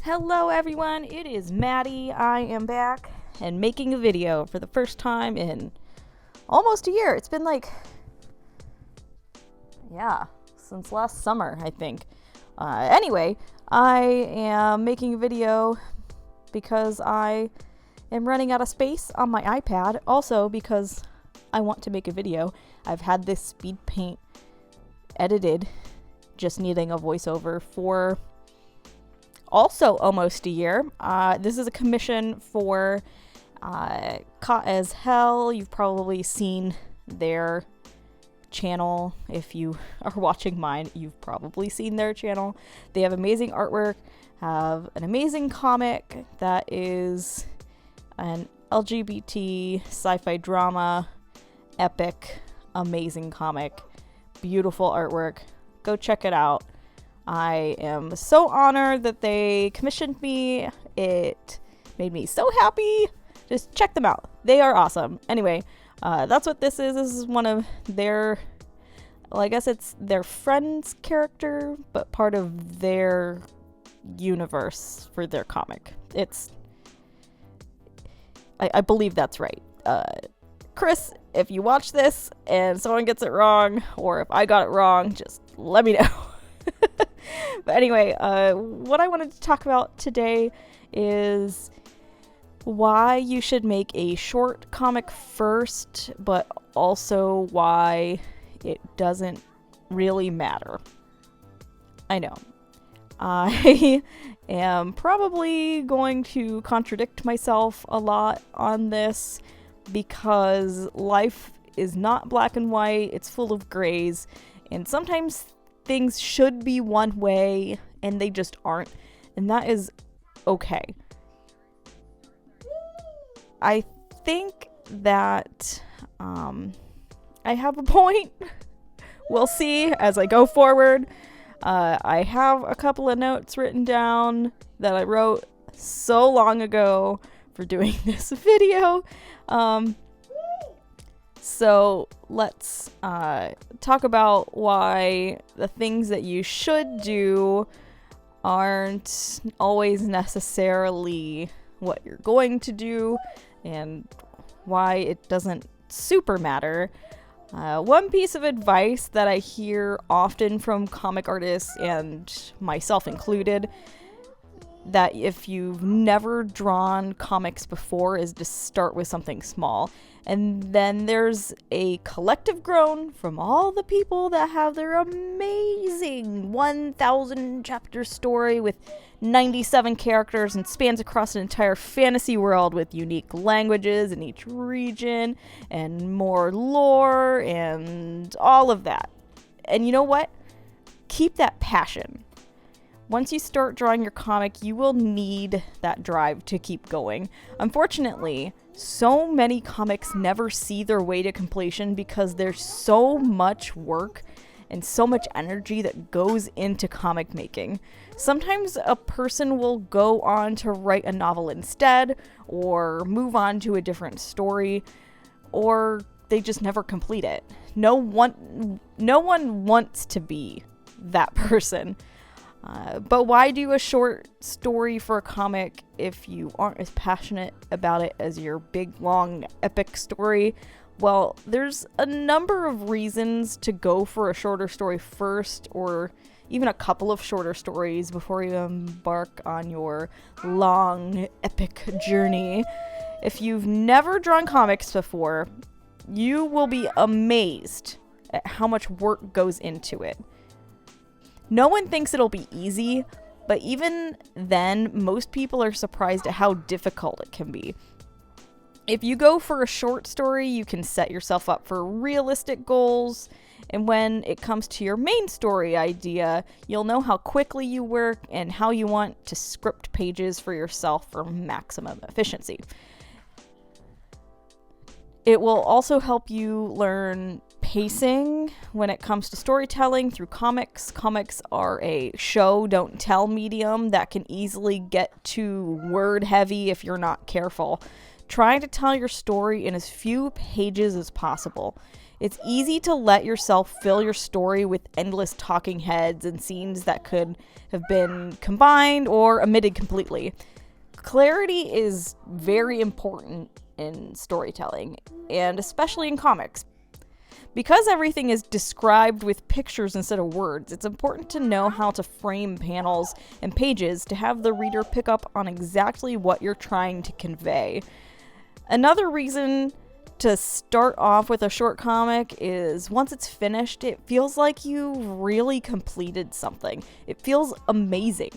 Hello everyone, it is Maddie. I am back and making a video for the first time in almost a year. It's been since last summer, I think. Anyway, I am making a video because I am running out of space on my iPad. Also because I want to make a video. I've had this speed paint edited, just needing a voiceover for also almost a year. This is a commission for Caez-Hel. You've probably seen their channel. If you are watching mine, you've probably seen their channel. They have amazing artwork, have an amazing comic that is an LGBT sci-fi drama, epic, amazing comic, beautiful artwork. Go check it out. I am so honored that they commissioned me. It made me so happy. Just check them out. They are awesome. Anyway, that's what this is. This is one of their, I guess it's their friend's character, but part of their universe for their comic. I believe that's right. Chris, if you watch this and someone gets it wrong, or if I got it wrong, just let me know. But anyway, what I wanted to talk about today is why you should make a short comic first, but also why it doesn't really matter. I know. I am probably going to contradict myself a lot on this because life is not black and white, it's full of grays, and sometimes things should be one way and they just aren't, and that is okay. I think that I have a point. We'll see as I go forward. I have a couple of notes written down that I wrote so long ago for doing this video. So let's talk about why the things that you should do aren't always necessarily what you're going to do, and why it doesn't super matter. One piece of advice that I hear often from comic artists, and myself included, that if you've never drawn comics before, is to start with something small. And then there's a collective groan from all the people that have their amazing 1,000 chapter story with 97 characters and spans across an entire fantasy world with unique languages in each region and more lore and all of that. And you know what? Keep that passion. Once you start drawing your comic, you will need that drive to keep going. Unfortunately, so many comics never see their way to completion because there's so much work and so much energy that goes into comic making. Sometimes a person will go on to write a novel instead, or move on to a different story, or they just never complete it. No one wants to be that person. But why do a short story for a comic if you aren't as passionate about it as your big, long, epic story? Well, there's a number of reasons to go for a shorter story first, or even a couple of shorter stories before you embark on your long, epic journey. If you've never drawn comics before, you will be amazed at how much work goes into it. No one thinks it'll be easy, but even then, most people are surprised at how difficult it can be. If you go for a short story, you can set yourself up for realistic goals, and when it comes to your main story idea, you'll know how quickly you work and how you want to script pages for yourself for maximum efficiency. It will also help you learn pacing when it comes to storytelling through comics. Comics are a show, don't tell medium that can easily get too word heavy if you're not careful. Try to tell your story in as few pages as possible. It's easy to let yourself fill your story with endless talking heads and scenes that could have been combined or omitted completely. Clarity is very important in storytelling, and especially in comics. Because everything is described with pictures instead of words, it's important to know how to frame panels and pages to have the reader pick up on exactly what you're trying to convey. Another reason to start off with a short comic is once it's finished, it feels like you really completed something. It feels amazing.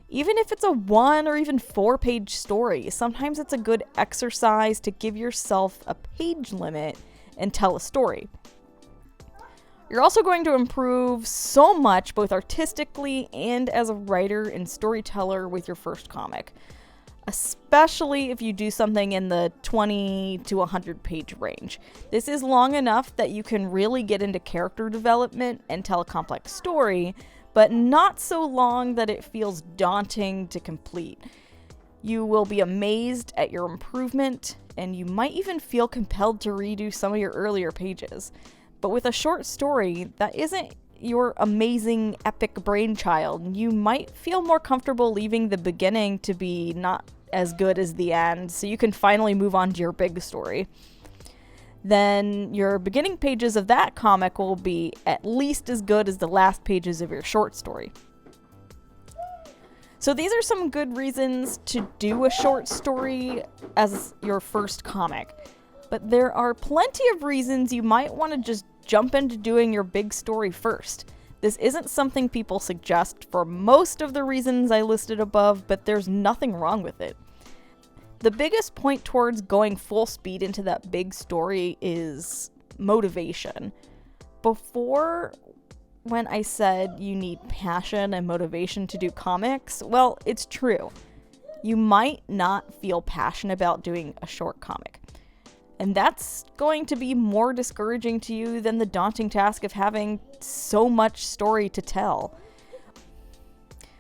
Even if it's a 1 or even 4-page story, sometimes it's a good exercise to give yourself a page limit and tell a story. You're also going to improve so much both artistically and as a writer and storyteller with your first comic, especially if you do something in the 20 to 100 page range. This is long enough that you can really get into character development and tell a complex story, but not so long that it feels daunting to complete. You will be amazed at your improvement, and you might even feel compelled to redo some of your earlier pages. But with a short story, that isn't your amazing epic brainchild. You might feel more comfortable leaving the beginning to be not as good as the end, so you can finally move on to your big story. Then your beginning pages of that comic will be at least as good as the last pages of your short story. So these are some good reasons to do a short story as your first comic. But there are plenty of reasons you might want to just jump into doing your big story first. This isn't something people suggest for most of the reasons I listed above, but there's nothing wrong with it. The biggest point towards going full speed into that big story is motivation. Before, when I said you need passion and motivation to do comics, well, it's true. You might not feel passionate about doing a short comic. And that's going to be more discouraging to you than the daunting task of having so much story to tell.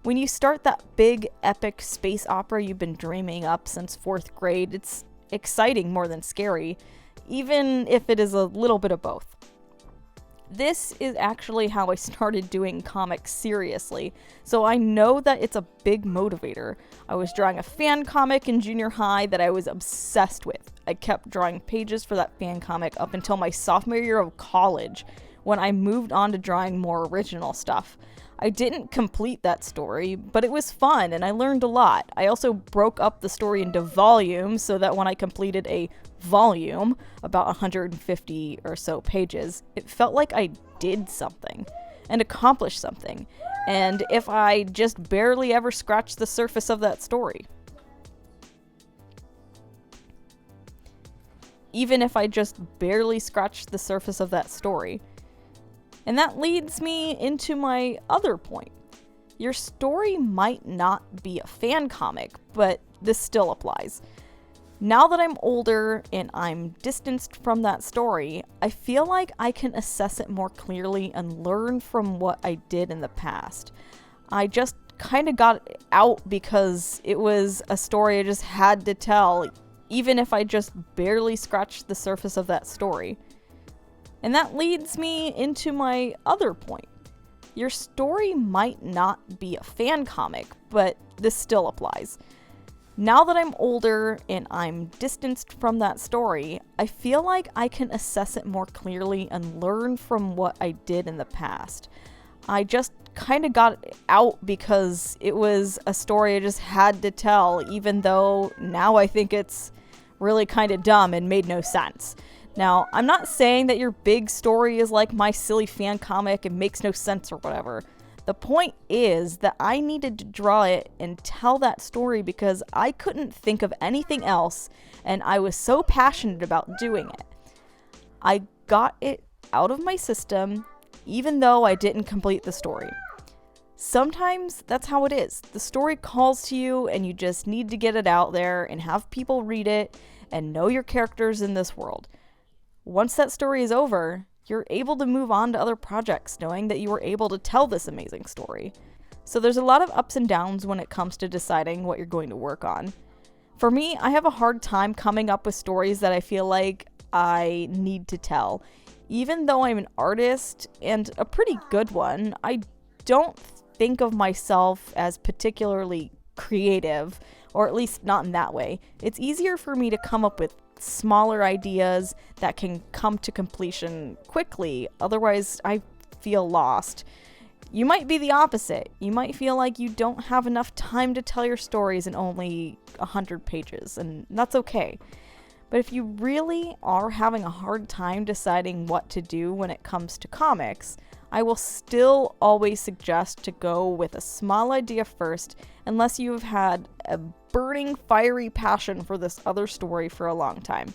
When you start that big, epic space opera you've been dreaming up since 4th grade, it's exciting more than scary, even if it is a little bit of both. This is actually how I started doing comics seriously, so I know that it's a big motivator. I was drawing a fan comic in junior high that I was obsessed with. I kept drawing pages for that fan comic up until my sophomore year of college, when I moved on to drawing more original stuff. I didn't complete that story, but it was fun and I learned a lot. I also broke up the story into volumes so that when I completed a volume, about 150 or so pages, it felt like I did something and accomplished something. And if I just barely ever scratched the surface of that story. Even if I just barely scratched the surface of that story. And that leads me into my other point. Your story might not be a fan comic, but this still applies. Now that I'm older and I'm distanced from that story, I feel like I can assess it more clearly and learn from what I did in the past. I just kind of got it out because it was a story I just had to tell, even if I just barely scratched the surface of that story. And that leads me into my other point. Your story might not be a fan comic, but this still applies. Now that I'm older and I'm distanced from that story, I feel like I can assess it more clearly and learn from what I did in the past. I just kind of got it out because it was a story I just had to tell, even though now I think it's really kind of dumb and made no sense. Now, I'm not saying that your big story is like my silly fan comic and makes no sense or whatever. The point is that I needed to draw it and tell that story because I couldn't think of anything else, and I was so passionate about doing it. I got it out of my system, even though I didn't complete the story. Sometimes that's how it is. The story calls to you, and you just need to get it out there and have people read it and know your characters in this world. Once that story is over, you're able to move on to other projects knowing that you were able to tell this amazing story. So there's a lot of ups and downs when it comes to deciding what you're going to work on. For me, I have a hard time coming up with stories that I feel like I need to tell, even though I'm an artist and a pretty good one, I don't think of myself as particularly creative, or at least not in that way. It's easier for me to come up with smaller ideas that can come to completion quickly. Otherwise, I feel lost. You might be the opposite. You might feel like you don't have enough time to tell your stories in only 100 pages, and that's okay. But if you really are having a hard time deciding what to do when it comes to comics, I will still always suggest to go with a small idea first, unless you have had a burning, fiery passion for this other story for a long time.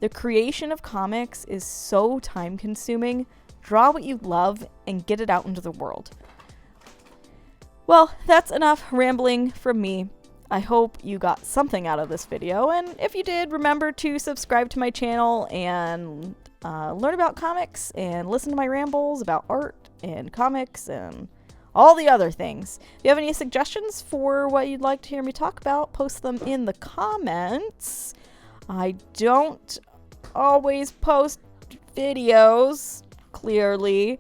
The creation of comics is so time-consuming. Draw what you love and get it out into the world. Well, that's enough rambling from me. I hope you got something out of this video, and if you did, remember to subscribe to my channel and learn about comics and listen to my rambles about art and comics and all the other things. If you have any suggestions for what you'd like to hear me talk about, post them in the comments. I don't always post videos, clearly,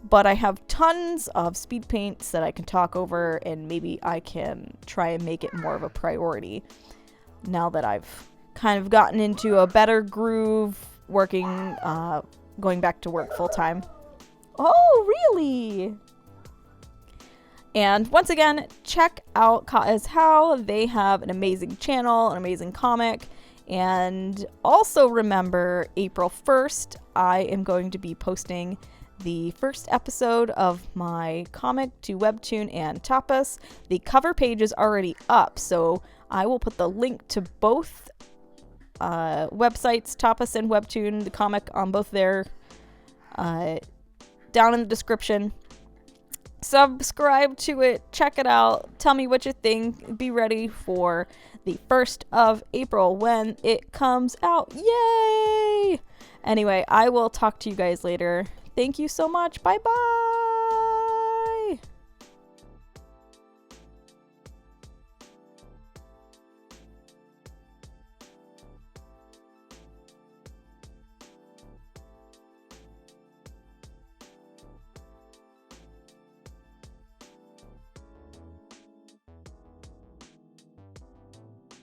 but I have tons of speed paints that I can talk over, and maybe I can try and make it more of a priority now that I've kind of gotten into a better groove working, going back to work full time. Oh, really? And once again, check out Caez-Hel. They have an amazing channel, an amazing comic. And also remember, April 1st, I am going to be posting the first episode of my comic to Webtoon and Tapas. The cover page is already up, so I will put the link to both websites, Tapas and Webtoon, the comic on both there, down in the description. Subscribe to it, check it out, tell me what you think. Be ready for the 1st of April when it comes out. Yay! Anyway, I will talk to you guys later. Thank you so much. Bye bye.